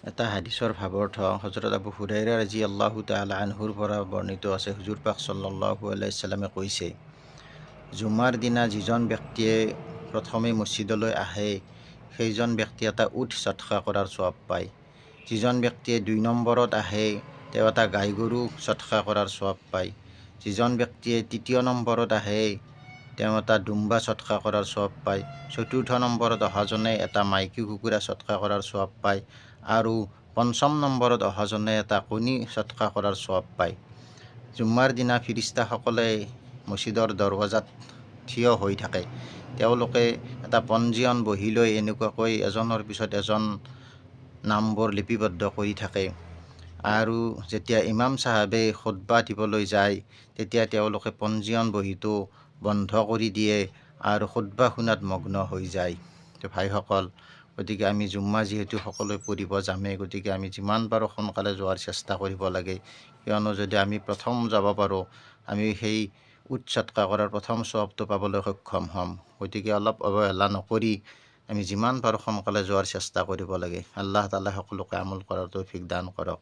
এটা হাদিছৰ ভাৱাৰ্থ হযৰত আবু হুৰাইৰা ৰাদিয়াল্লাহু তাআলা আনহুৰ পৰা বৰ্ণিত আছে। হুজুৰ পাক সাল্লাল্লাহু আলাইহি সাল্লামে কৈছে, জুমাৰ দিনা যিজন ব্যক্তিয়ে প্ৰথমে মছজিদলৈ আহে সেইজন ব্যক্তি এটা উট সদকা কৰাৰ সওৱাব পায়। যিজন ব্যক্তিয়ে ২ নম্বৰত আহে তেওঁ এটা গাই গৰু সদকা কৰাৰ সওৱাব পায়। যিজন ব্যক্তিয়ে ৩য় নম্বৰত আহে তেওঁ এটা দুম্বা সদকা কৰাৰ সওৱাব পায়। ৪ৰ্থ নম্বৰত অহাজনে এটা মাইকী কুকুৰা সদকা কৰাৰ সওৱাব পায় আৰু ৫ম নম্বৰত অহাজনে এটা কণী সদকা কৰাৰ সওৱাব পায়। জুম্মাৰ দিনা ফিৰিস্তাসকলে মছজিদৰ দৰৱাজাত থিয় হৈ থাকে। তেওঁলোকে এটা পঞ্জীয়ন বহি লৈ এনেকুৱাকৈ এজনৰ পিছত এজন নামবোৰ লিপিবদ্ধ কৰি থাকে আৰু যেতিয়া ইমাম চাহাবে খুতবা দিবলৈ যায় তেতিয়া তেওঁলোকে পঞ্জীয়ন বহীটো বন্ধ কৰি দিয়ে আৰু খুতবা শুনাত মগ্ন হৈ যায়। তো ভাইসকল, গতিকে আমি জুম্মা যিহেতু সকলোৱে পঢ়িব যামেই, গতিকে আমি যিমান পাৰোঁ সোনকালে যোৱাৰ চেষ্টা কৰিব লাগে। কিয়নো যদি আমি প্ৰথম যাব পাৰোঁ আমি সেই উট সদকা কৰাৰ প্ৰথম সওৱাবটো পাবলৈ সক্ষম হ'ম। গতিকে অলপ অৱহেলা নকৰি আমি যিমান পাৰোঁ সোনকালে যোৱাৰ চেষ্টা কৰিব লাগে। আল্লাহ তাআলা সকলোকে আমল কৰাৰ তৌফিক দান কৰক।